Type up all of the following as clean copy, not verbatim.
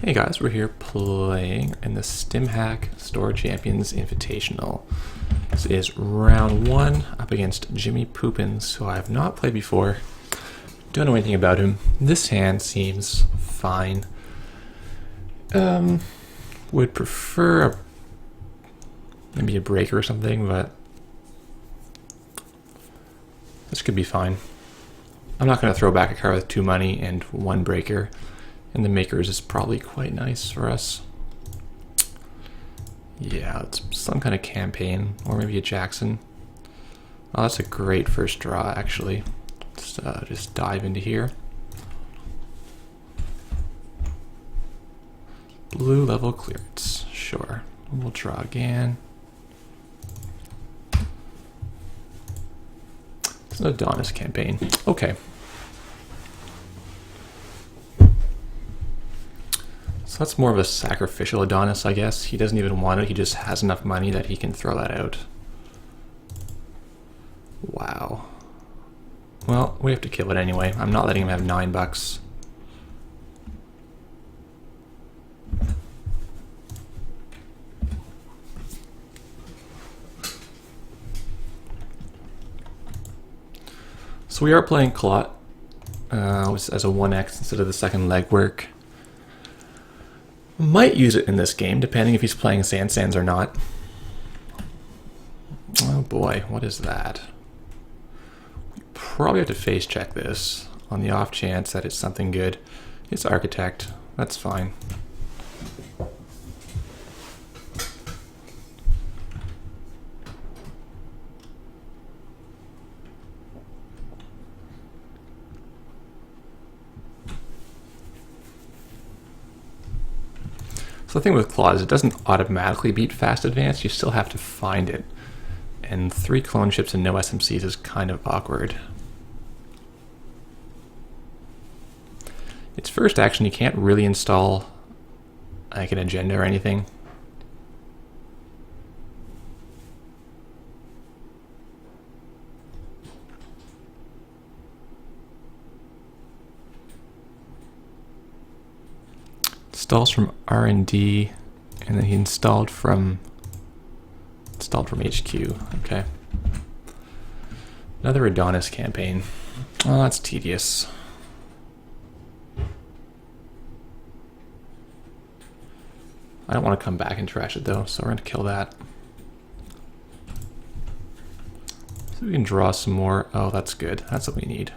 Hey guys, we're here playing in the Stimhack Store Champions Invitational. This is round 1 up against Jimmypoopins, who I have not played before. Don't know anything about him. This hand seems fine. Would prefer maybe a breaker or something, but this could be fine. I'm not going to throw back a card with 2 money and 1 breaker. And the makers is probably quite nice for us. Yeah, it's some kind of campaign, or maybe a Jackson. Oh, that's a great first draw, actually. Let's just dive into here. Blue level clearance, sure. We'll draw again. It's an Adonis campaign. Okay. So that's more of a sacrificial Adonis, I guess. He doesn't even want it, he just has enough money that he can throw that out. Wow. Well, we have to kill it anyway. I'm not letting him have $9. So we are playing Clot as a 1x instead of the second legwork. Might use it in this game, depending if he's playing Sands or not. Oh boy, what is that? We probably have to face check this on the off chance that it's something good. It's Architect. That's fine. So the thing with Claw is it doesn't automatically beat Fast Advance, you still have to find it. And 3 clone ships and no SMCs is kind of awkward. Its first action, you can't really install like an agenda or anything. Installs from R&D, and then he installed from HQ. Okay. Another Adonis campaign. Oh, that's tedious. I don't want to come back and trash it though, so we're going to kill that. So we can draw some more. Oh, that's good. That's what we need.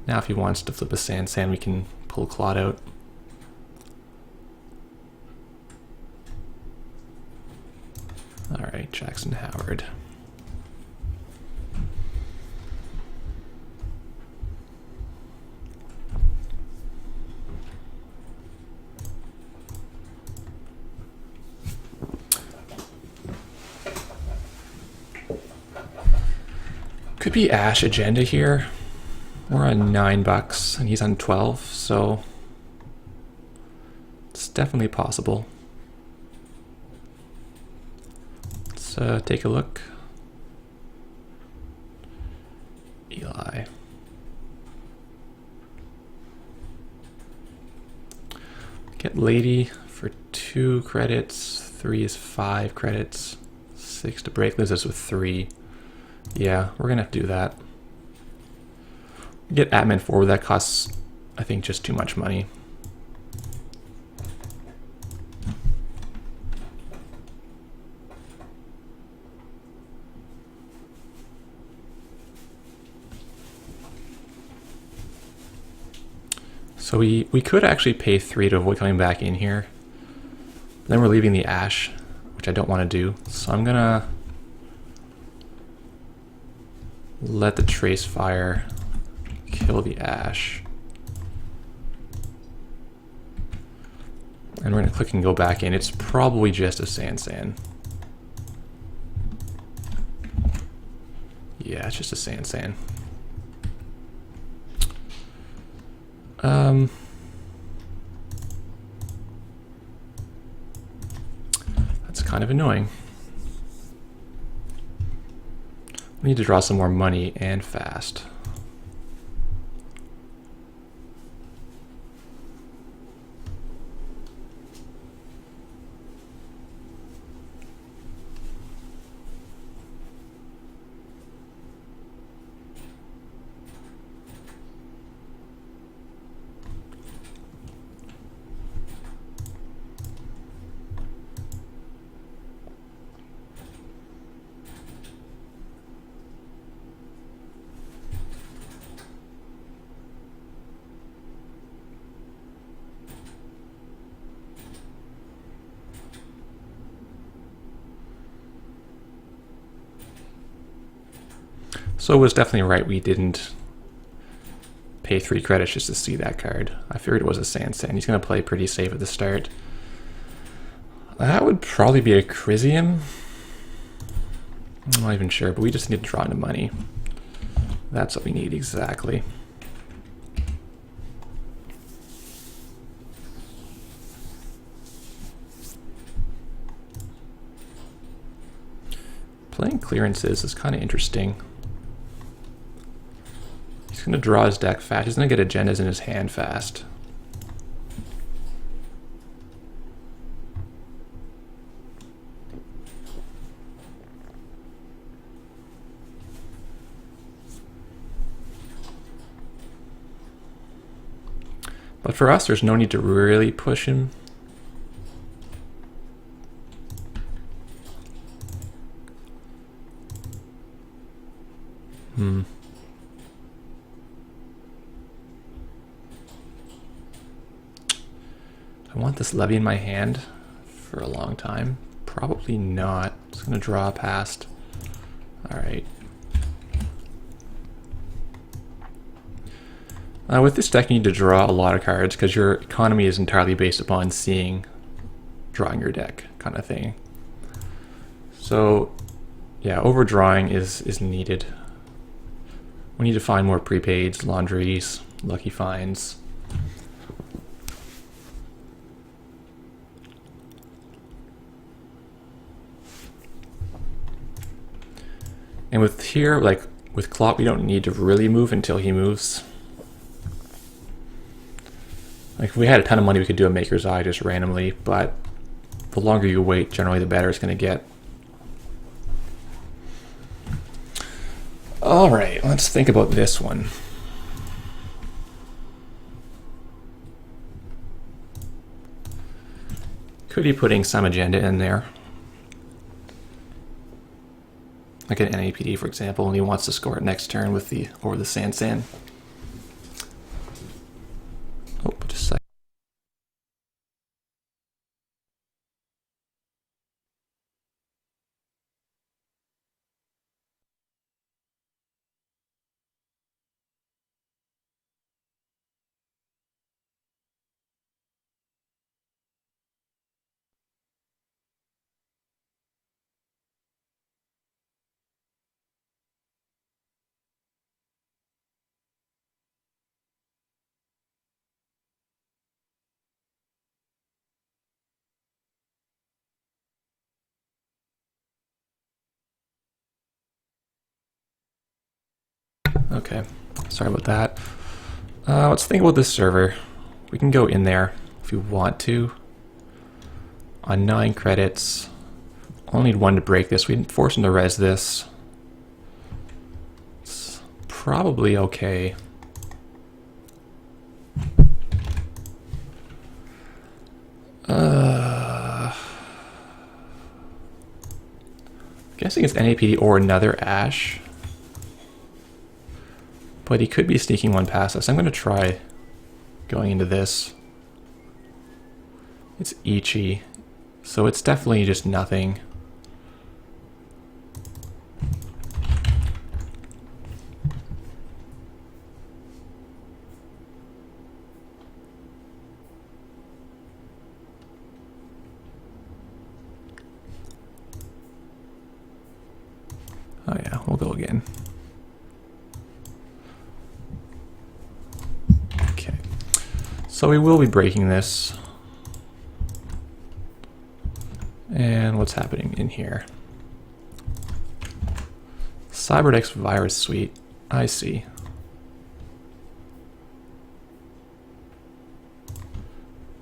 Now if he wants to flip a Sand, we can pull Claude out. Alright, Jackson Howard. Could be Ash Agenda here. We're on $9 and he's on 12, so it's definitely possible. Let's take a look. Eli. Get Lady for 2 credits. 3 is 5 credits. 6 to break, leaves us with 3. Yeah, we're gonna have to do that. Get admin forward, that costs, I think, just too much money. So we could actually pay 3 to avoid coming back in here. But then we're leaving the Ash, which I don't want to do. So I'm gonna let the Trace Fire kill the Ash. And we're going to click and go back in. It's probably just a Sand. Yeah, it's just a Sand. That's kind of annoying. We need to draw some more money and fast. So it was definitely right we didn't pay 3 credits just to see that card. I figured it was a Sansan. He's going to play pretty safe at the start. That would probably be a Crisium. I'm not even sure, but we just need to draw into money. That's what we need exactly. Playing clearances is kind of interesting. He's going to draw his deck fast. He's going to get agendas in his hand fast. But for us, there's no need to really push him. I want this levy in my hand for a long time. Probably not. Just gonna draw past. Alright. With this deck, you need to draw a lot of cards because your economy is entirely based upon drawing your deck kind of thing. So, yeah, overdrawing is needed. We need to find more prepaids, laundries, lucky finds. And with here, like with Clot, we don't need to really move until he moves. Like if we had a ton of money, we could do a Maker's Eye just randomly, but the longer you wait, generally the better it's going to get. All right, let's think about this one. Could be putting some agenda in there. Like an NAPD, for example, and he wants to score it next turn with over the Sansan. Oh, just a second. Okay, sorry about that. Let's think about this server. We can go in there if we want to. On 9 credits. Only need 1 to break this. We can force him to res this. It's probably okay. Guessing it's NAPD or another Ash. But he could be sneaking one past us. I'm going to try going into this. It's Ichi, so it's definitely just nothing. Oh yeah, we'll go again. Okay, so we will be breaking this. And what's happening in here? Cyberdex virus suite. I see.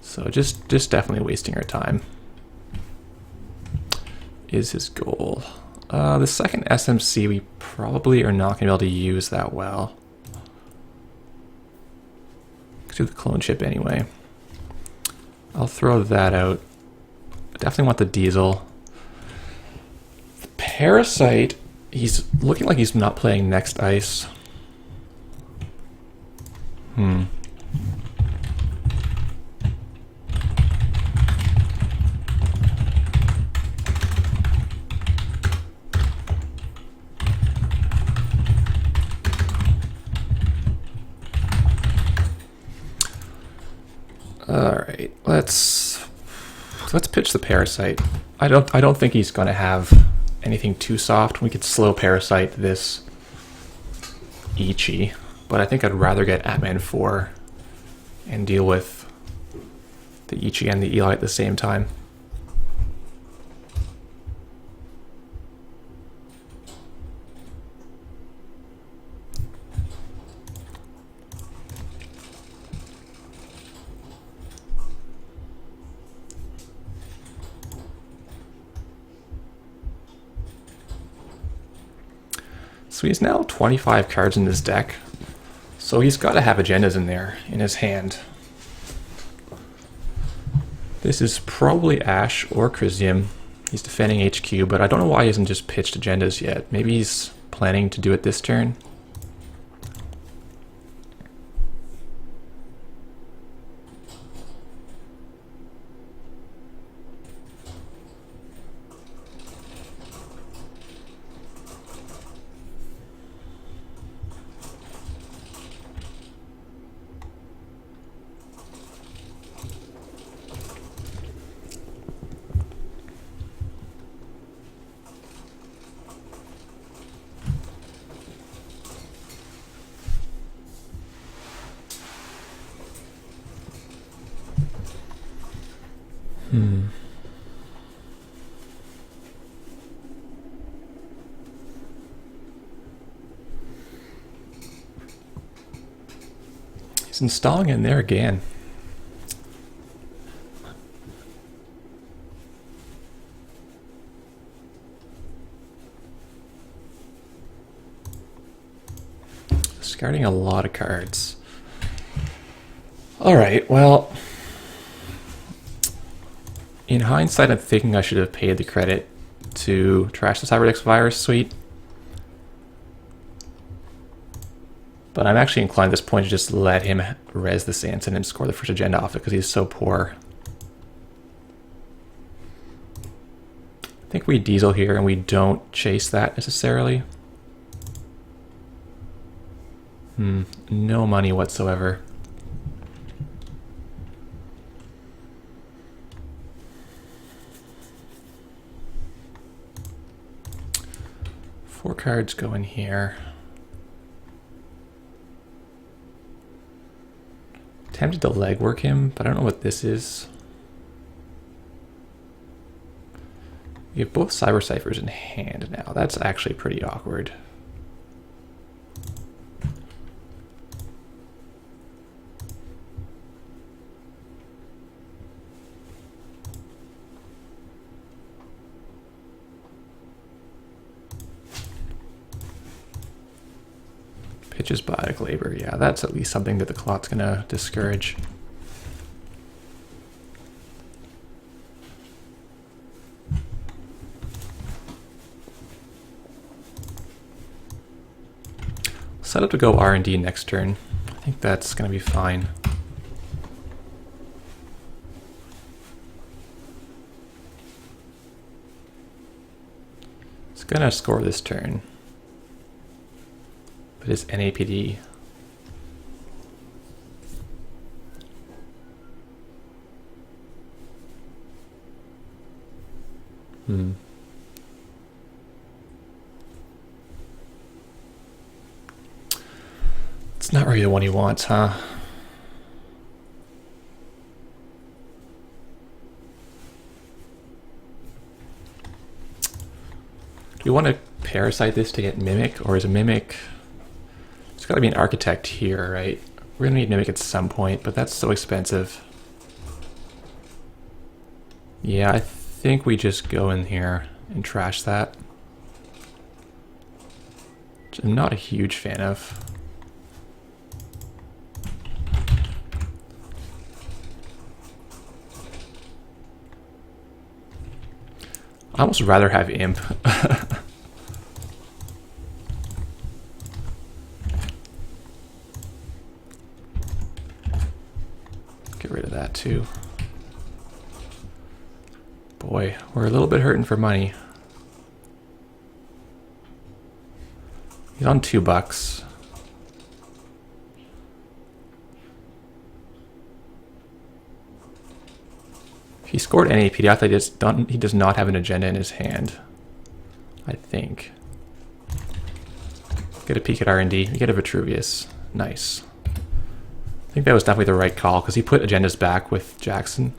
So just definitely wasting our time is his goal. The second SMC we probably are not going to be able to use that well. Let's do the clone chip anyway. I'll throw that out. I definitely want the diesel. The Parasite, he's looking like he's not playing next ice. All right, let's pitch the Parasite. I don't think he's going to have anything too soft. We could slow Parasite this Ichi, but I think I'd rather get Atman 4 and deal with the Ichi and the Eli at the same time. So he's now 25 cards in this deck. So he's got to have agendas in there in his hand. This is probably Ash or Chrysium. He's defending HQ, but I don't know why he hasn't just pitched agendas yet. Maybe he's planning to do it this turn. He's installing in there again. Discarding a lot of cards. All right, well, in hindsight, I'm thinking I should have paid the credit to trash the Cyberdex Virus suite. But I'm actually inclined at this point to just let him res the Sanson and score the first agenda off it because he's so poor. I think we diesel here and we don't chase that necessarily. No money whatsoever. Four cards go in here. Tempted to legwork him, but I don't know what this is. We have both Cyber Ciphers in hand now. That's actually pretty awkward. Pitches Biotic Labor. Yeah, that's at least something that the clot's gonna discourage. Set up to go R&D next turn. I think that's gonna be fine. It's gonna score this turn. But it's NAPD. It's not really the one he wants, huh? Do we want to Parasite this to get Mimic, or is a Mimic... There's got to be an Architect here, right? We're going to need Mimic at some point, but that's so expensive. Yeah, I think we just go in here and trash that. Which I'm not a huge fan of. I almost rather have Imp. Get rid of that too. Boy, we're a little bit hurting for money. He's on $2. He scored NAPD. I thought he does not have an agenda in his hand. I think. Get a peek at R&D. We get a Vitruvius. Nice. I think that was definitely the right call because he put agendas back with Jackson.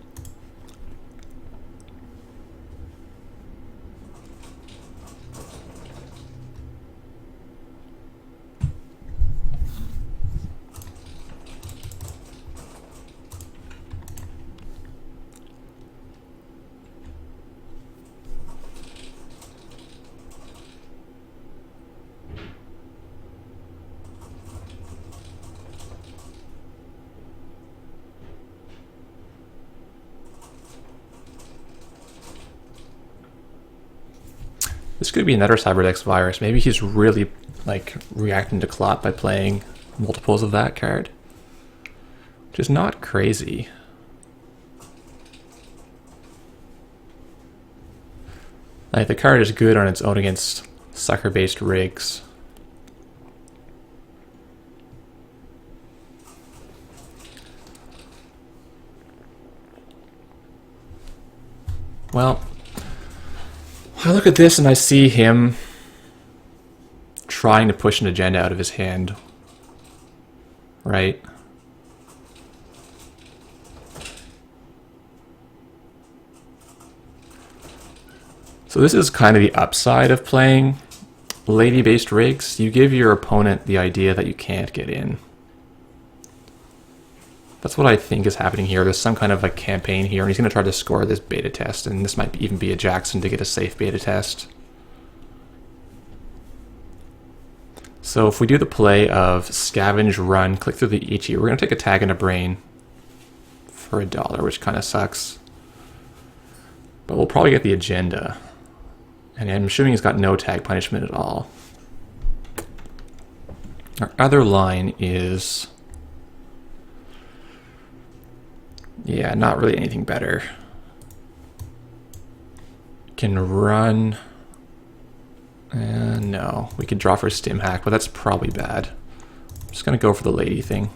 This could be another Cyberdex virus. Maybe he's really like reacting to Clot by playing multiples of that card, which is not crazy. Like the card is good on its own against sucker-based rigs. Well, I look at this and I see him trying to push an agenda out of his hand, right? So this is kind of the upside of playing lady-based rigs. You give your opponent the idea that you can't get in. That's what I think is happening here. There's some kind of a campaign here, and he's going to try to score this beta test, and this might even be a Jackson to get a safe beta test. So if we do the play of scavenge, run, click through the Ichi, we're going to take a tag and a brain for $1, which kind of sucks. But we'll probably get the agenda. And I'm assuming he's got no tag punishment at all. Our other line is... yeah, not really anything better. Can run. No, we could draw for Stimhack, but that's probably bad. I'm just going to go for the lady thing.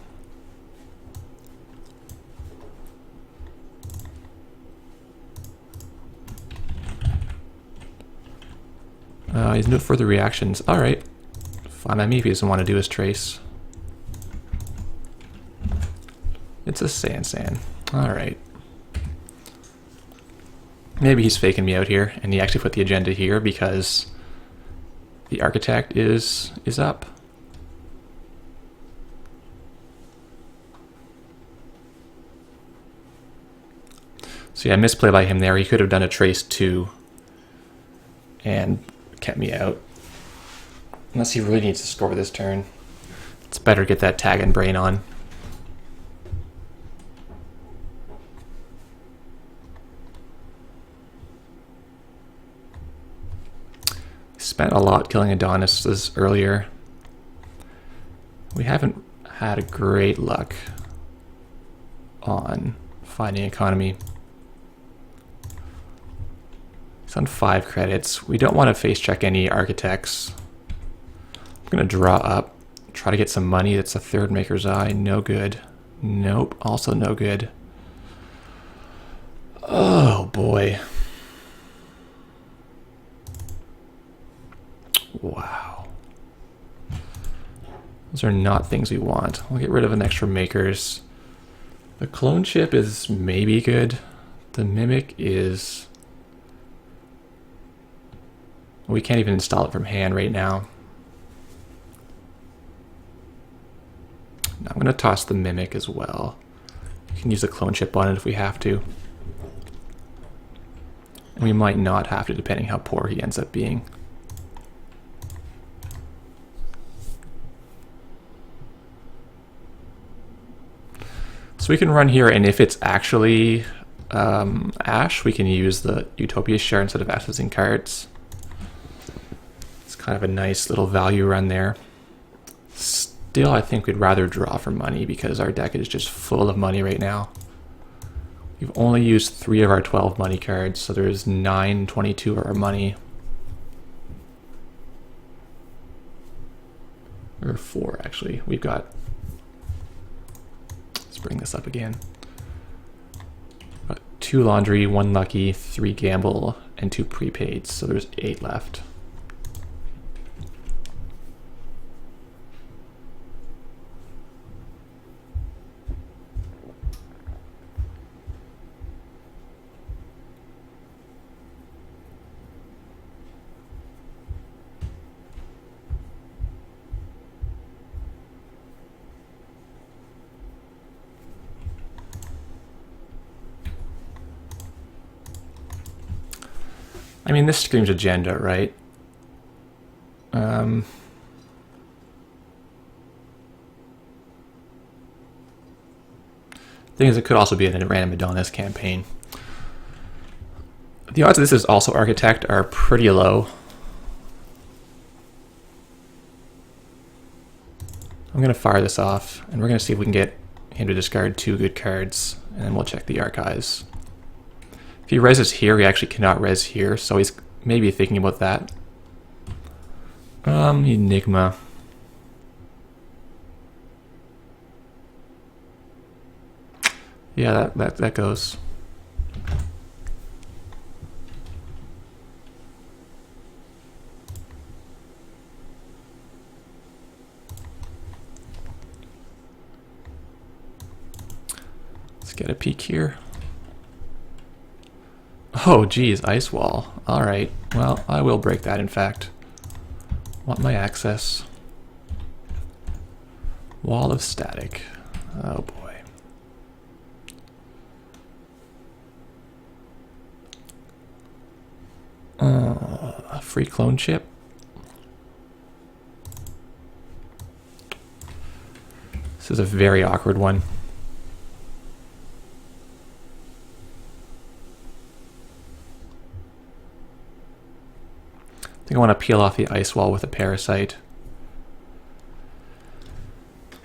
He's no further reactions. Alright. Fine by me if he doesn't want to do his trace. It's a San. Alright. Maybe he's faking me out here, and he actually put the agenda here because the architect is up. So yeah, misplay by him there. He could have done a trace too and kept me out. Unless he really needs to score this turn. It's better to get that tag and brain on. Spent a lot killing Adonises earlier. We haven't had great luck on finding economy. He's on 5 credits. We don't want to face check any architects. I'm going to draw up, try to get some money. That's a third Maker's Eye. No good. Nope, also no good. Oh boy. Wow. Those are not things we want. We'll get rid of an extra Makers. The clone chip is maybe good. The Mimic is... we can't even install it from hand right now. I'm going to toss the Mimic as well. We can use the clone chip on it if we have to. And we might not have to, depending how poor he ends up being. So we can run here, and if it's actually Ash, we can use the Utopia share instead of accessing cards. It's kind of a nice little value run there. Still, I think we'd rather draw for money because our deck is just full of money right now. We've only used 3 of our 12 money cards, so there's 9, 22 of our money. Or 4, actually. We've got... let's bring this up again. About 2 laundry, 1 lucky, 3 gamble, and 2 prepaids. So there's 8 left. I mean, this screams agenda, right? Thing is, it could also be a random Adonis campaign. The odds of this is also Architect are pretty low. I'm going to fire this off, and we're going to see if we can get him to discard 2 good cards, and then we'll check the archives. If he reses here, he actually cannot res here, so he's maybe thinking about that. Enigma. Yeah, that goes. Let's get a peek here. Oh, geez, ice wall. All right. Well, I will break that, in fact. Want my access. Wall of static. Oh, boy. A free clone chip. This is a very awkward one. I think I want to peel off the ice wall with a parasite.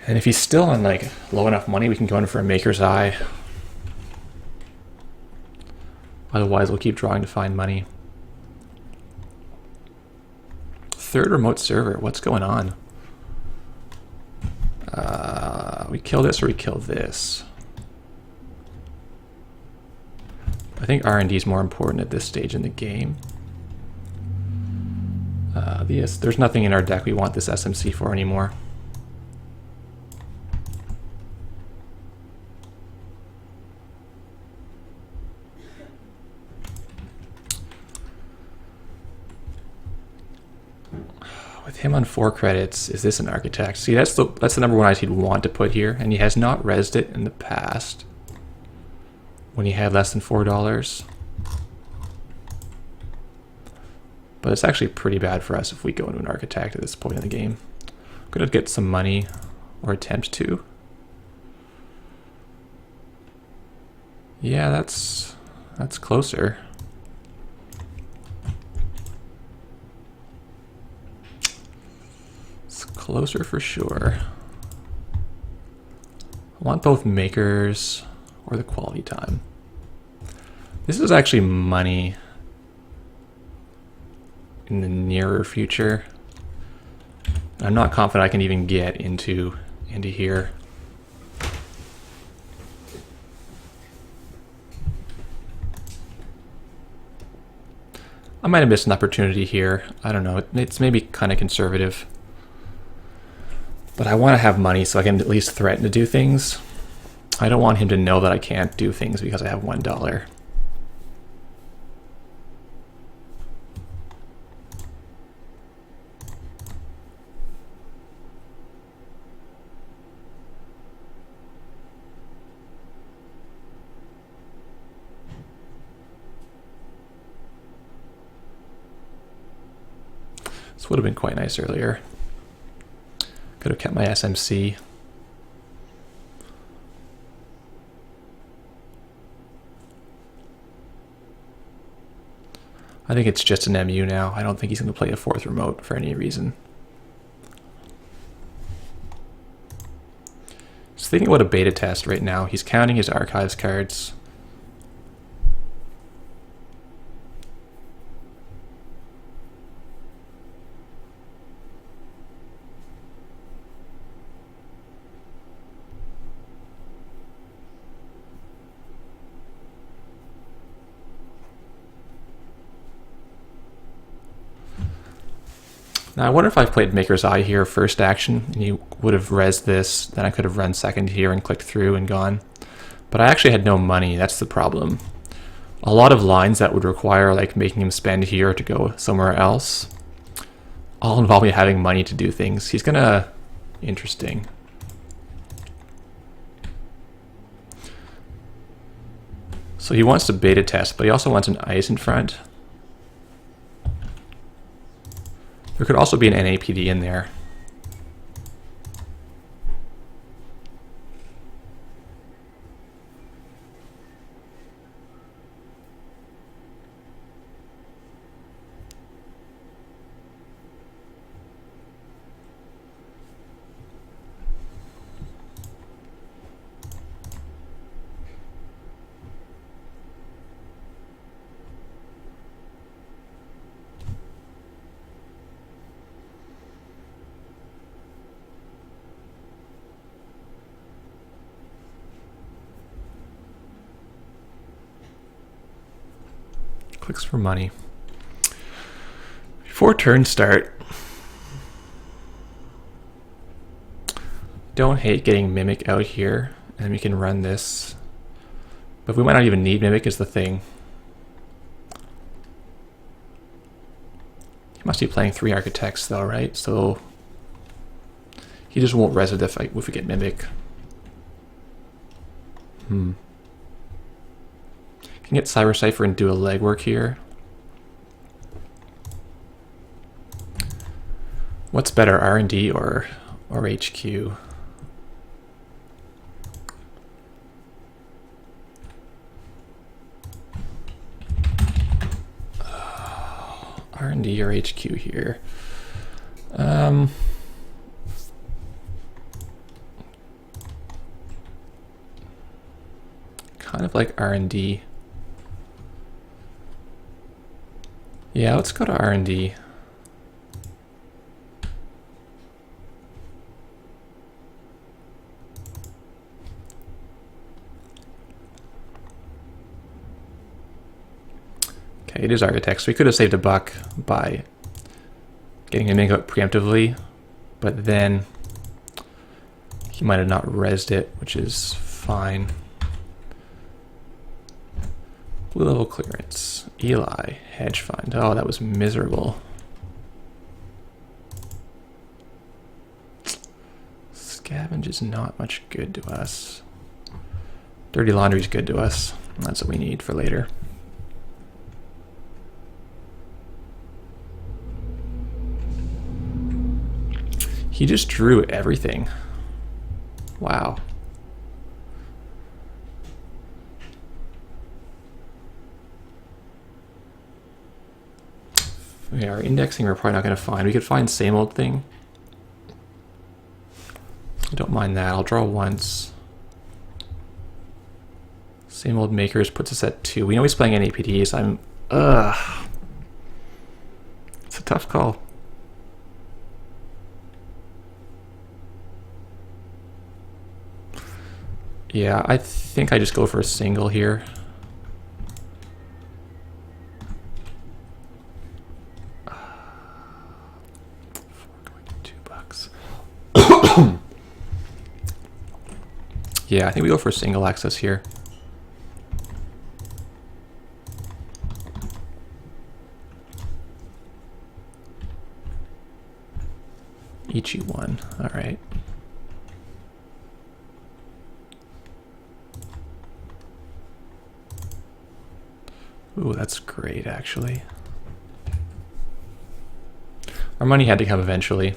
And if he's still on like low enough money, we can go in for a Maker's Eye. Otherwise, we'll keep drawing to find money. Third remote server, what's going on? We kill this or we kill this? I think R&D is more important at this stage in the game. There's nothing in our deck we want this SMC for anymore. With him on 4 credits, is this an Architect? See, that's the number 1 ice he'd want to put here, and he has not rezzed it in the past when he had less than $4. But it's actually pretty bad for us if we go into an Architect at this point in the game. I'm gonna get some money, or attempt to. Yeah, that's closer. It's closer for sure. I want both makers or the quality time. This is actually money in the nearer future. I'm not confident I can even get into here. I might have missed an opportunity here. I don't know. It's maybe kind of conservative. But I want to have money so I can at least threaten to do things. I don't want him to know that I can't do things because I have $1. This would have been quite nice earlier. Could have kept my SMC. I think it's just an MU now. I don't think he's going to play a 4th remote for any reason. Just thinking about a beta test right now. He's counting his archives cards. Now I wonder if I played Maker's Eye here first action, and he would have rezzed this, then I could have run second here and clicked through and gone. But I actually had no money, that's the problem. A lot of lines that would require like making him spend here to go somewhere else all involve me having money to do things. He's gonna... Interesting. So he wants to beta test, but he also wants an ice in front. There could also be an NAPD in there. Clicks for money. Before turn start, don't hate getting Mimic out here, and we can run this. But we might not even need Mimic is the thing. He must be playing 3 Architects though, right? So he just won't res it if we get Mimic. Can get Cyber Cipher and do a legwork here. What's better, R&D or HQ? R&D or HQ here? Kind of like R&D. Yeah, let's go to R&D. Okay, it is Architect, so we could have saved a buck by getting him in preemptively, but then he might have not rezzed it, which is fine. Blue level clearance. Eli. Hedge fund. Oh, that was miserable. Scavenge is not much good to us. Dirty laundry is good to us. That's what we need for later. He just drew everything. Wow. Yeah, our indexing we're probably not going to find. We could find same old thing. I don't mind that. I'll draw once. Same old makers puts us at 2. We know he's playing NAPDs. It's a tough call. Yeah, I think I just go for a single here. Yeah, I think we go for single access here. Ichi one. All right. Ooh, that's great, actually. Our money had to come eventually.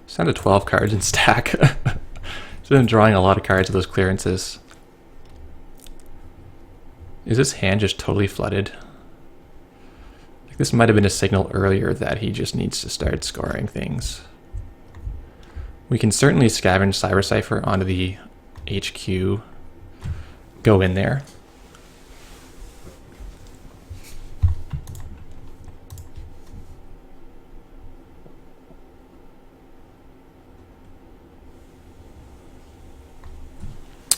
It's down to 12 cards in stack. So I'm drawing a lot of cards with those clearances. Is this hand just totally flooded? Like this might have been a signal earlier that he just needs to start scoring things. We can certainly scavenge Cyber Cipher onto the HQ go in there.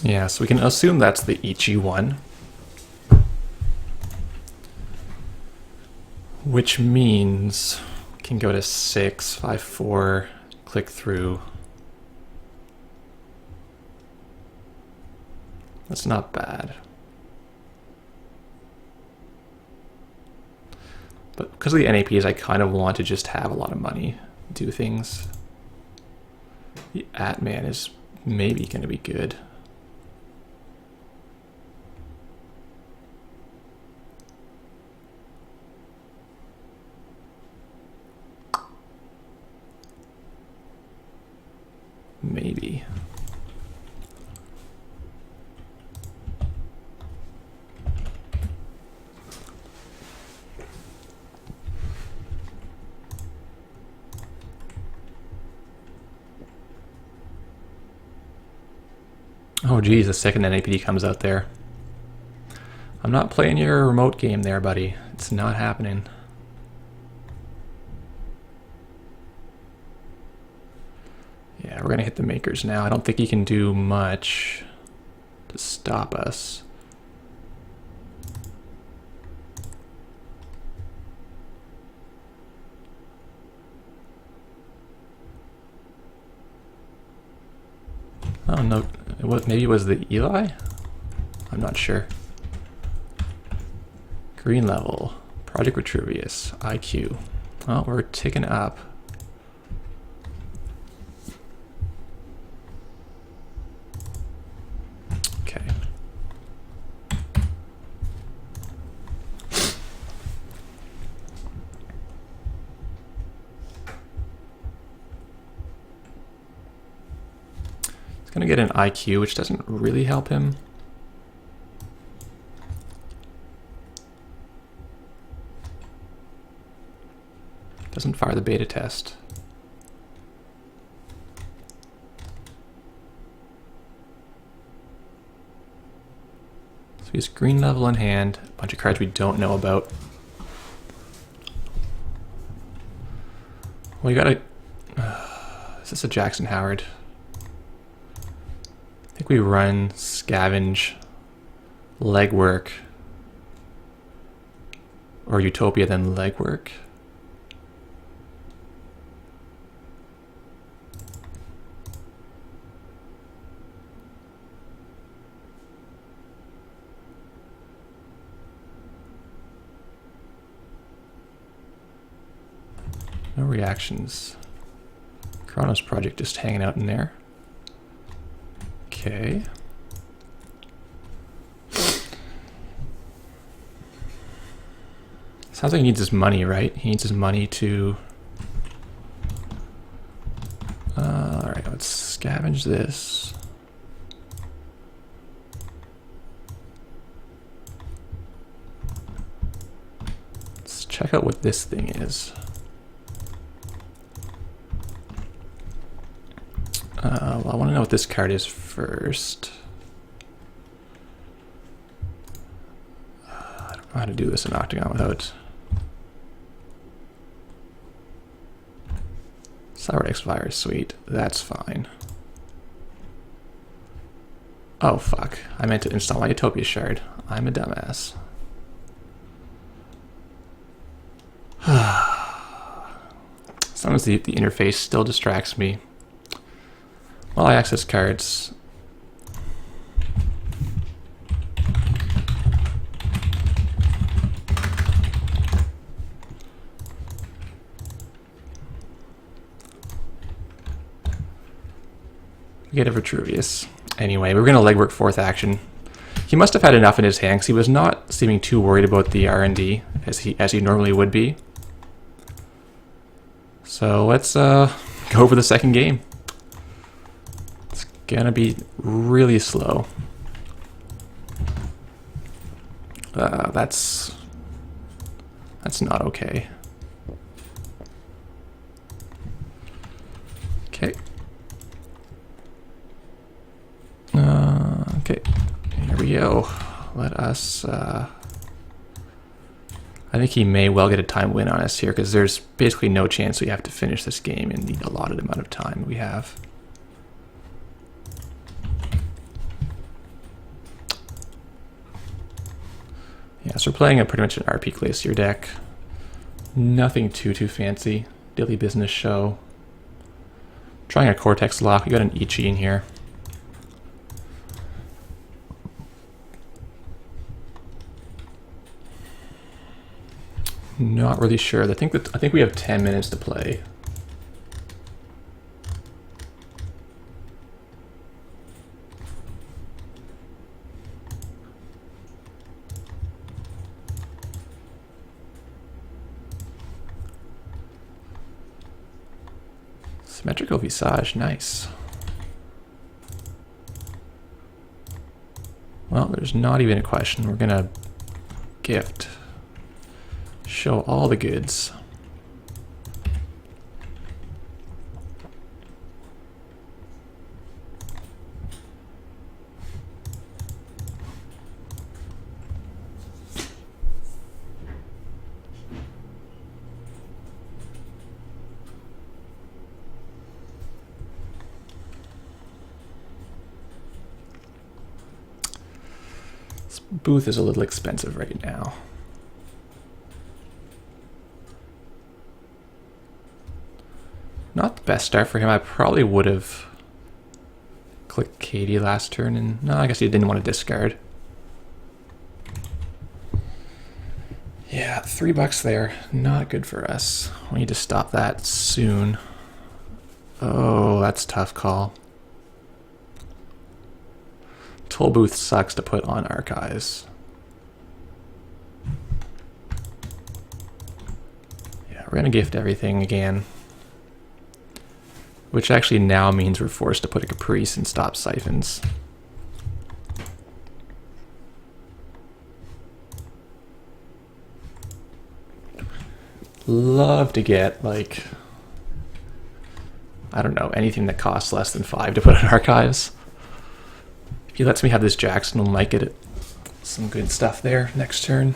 Yeah, so we can assume that's the Ichi one. Which means we can go to 6, 5, 4, click through. That's not bad. But because of the NAPs, I kind of want to just have a lot of money, do things. The Atman is maybe going to be good. Maybe. Oh geez, the second NAPD comes out there. I'm not playing your remote game there, buddy. It's not happening. Yeah, we're gonna hit the makers now. I don't think he can do much to stop us. Oh no, maybe it was the Eli? I'm not sure. Green level, Project Vitruvius, IQ. Oh, we're ticking up. Okay. He's gonna get an IQ, which doesn't really help him. Doesn't fire the beta test. So he's green level in hand, a bunch of cards we don't know about. Well, you gotta... is this a Jackson Howard? I think we run Scavenge, Legwork, or Utopia, then Legwork. No reactions. Chronos Project just hanging out in there. Okay. Sounds like he needs his money, right? He needs his money to... Alright, let's scavenge this. Let's check out what this thing is. Well, I want to know what this card is first. I don't know how to do this in Octagon without... Cyberdex Virus, sweet. That's fine. Oh, fuck. I meant to install my Utopia shard. I'm a dumbass. Sometimes the interface still distracts me while I access cards. We get a Vitruvius. Anyway, we're going to legwork fourth action. He must have had enough in his hand because he was not seeming too worried about the R&D as he normally would be. So let's go for the second game. It's gonna be really slow. That's not okay. Okay. Okay. Here we go. let us... I think he may well get a time win on us here, because there's basically no chance we have to finish this game in the allotted amount of time we have. Yeah, so we're playing a pretty much an RP Glacier deck. Nothing too fancy. Daily business show. Trying a Cortex lock. We got an Ichi in here. Not really sure. I think we have 10 minutes to play. Symmetrical Visage, nice. Well, there's not even a question. We're gonna gift. Show all the goods. This booth is a little expensive right now. Not the best start for him. I probably would have clicked Katie last turn, and no, I guess he didn't want to discard. Yeah, $3 there. Not good for us. We need to stop that soon. Oh, that's a tough call. Toll booth sucks to put on archives. Yeah, we're gonna gift everything again. Which actually now means we're forced to put a Caprice and stop siphons. Love to get, like, I don't know, anything that costs less than 5 to put on archives. If he lets me have this Jackson, we might get it. Some good stuff there next turn.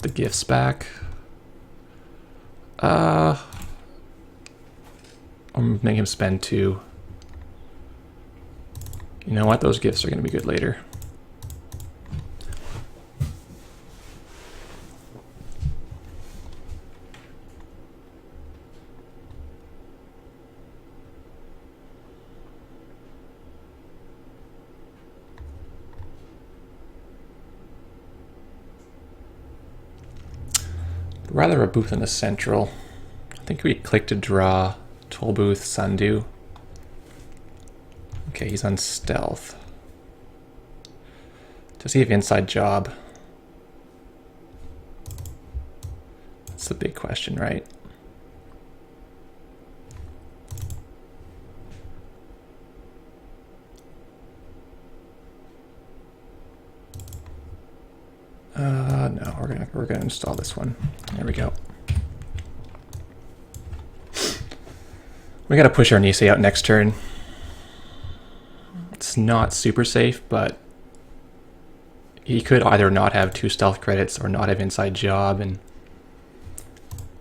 The gifts back. I'm making him spend 2. You know what? Those gifts are going to be good later. Rather a booth in the central. I think we click to draw toll booth Sundew. Okay, he's on stealth. Does he have inside job? That's the big question, right? No, we're gonna install this one. There we go. We gotta push our Nisei out next turn. It's not super safe, but he could either not have 2 stealth credits or not have inside job, and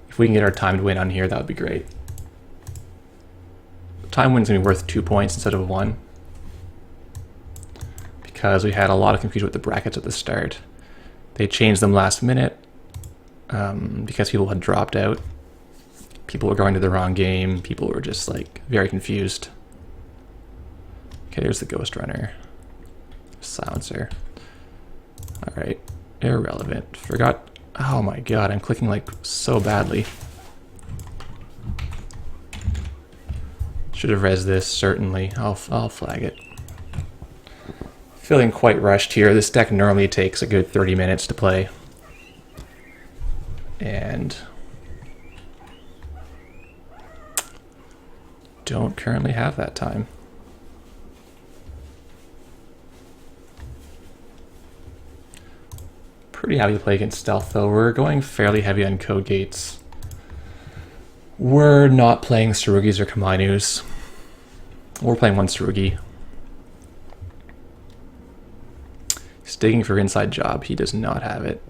if we can get our timed win on here, that would be great. Time win's gonna be worth 2 points instead of 1, because we had a lot of confusion with the brackets at the start. They changed them last minute because people had dropped out. People were going to the wrong game. People were just like very confused. Okay, there's the Ghost Runner. Silencer. All right, irrelevant. Forgot. Oh my god, I'm clicking like so badly. Should have res this, certainly. I'll flag it. Feeling quite rushed here. This deck normally takes a good 30 minutes to play. And don't currently have that time. Pretty happy to play against stealth though. We're going fairly heavy on code gates. We're not playing Sarugis or Kamainus. We're playing one Sarugi. He's digging for inside job. He does not have it.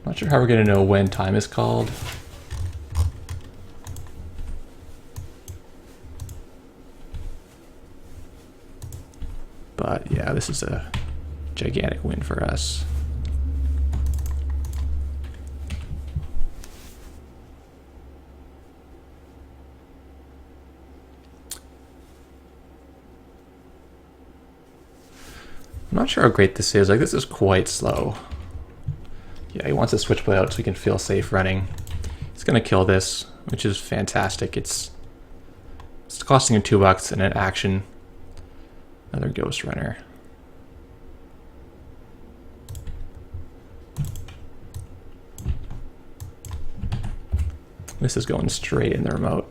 Not sure how we're going to know when time is called. But yeah, this is a gigantic win for us. I'm not sure how great this is. Like, this is quite slow. Yeah, he wants a switchblade out so he can feel safe running. He's gonna kill this, which is fantastic. It's costing him $2 and an action. Another Ghost Runner. This is going straight in the remote.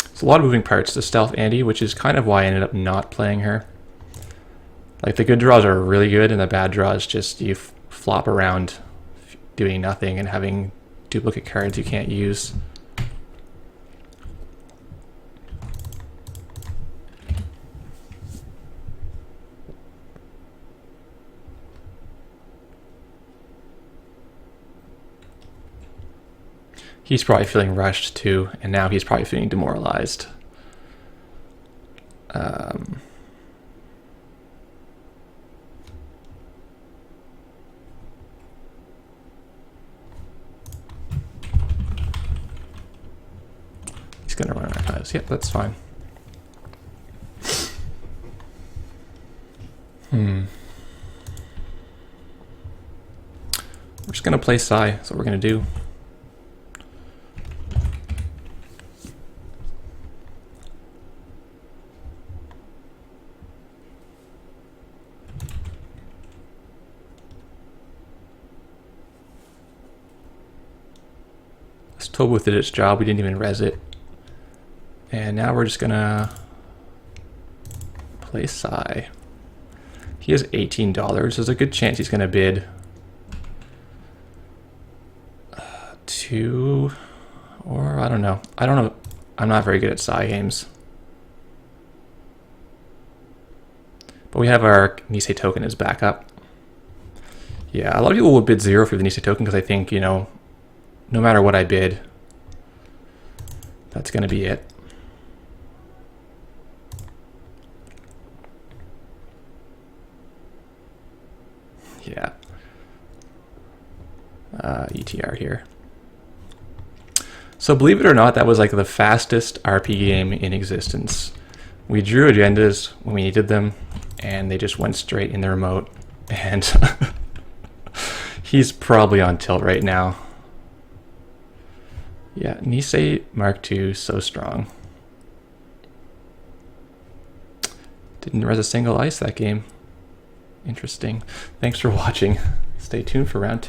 It's a lot of moving parts to Stealth Andy, which is kind of why I ended up not playing her. Like, the good draws are really good, and the bad draws just you flop around doing nothing and having duplicate cards you can't use. He's probably feeling rushed too, and now he's probably feeling demoralized. He's gonna run archives. Yep, that's fine. We're just gonna play Psy. That's what we're gonna do. Tobu did its job. We didn't even res it. And now we're just gonna play Psy. He has $18. There's a good chance he's gonna bid 2, or I don't know. I don't know. I'm not very good at Psy games. But we have our Nisei token as backup. Yeah, a lot of people will bid 0 for the Nisei token because I think, you know, no matter what I bid, that's going to be it. Yeah. ETR here. So believe it or not, that was like the fastest RP game in existence. We drew agendas when we needed them, and they just went straight in the remote. And he's probably on tilt right now. Yeah, Nisei Mark II, so strong. Didn't res a single ice that game. Interesting. Thanks for watching. Stay tuned for round 2.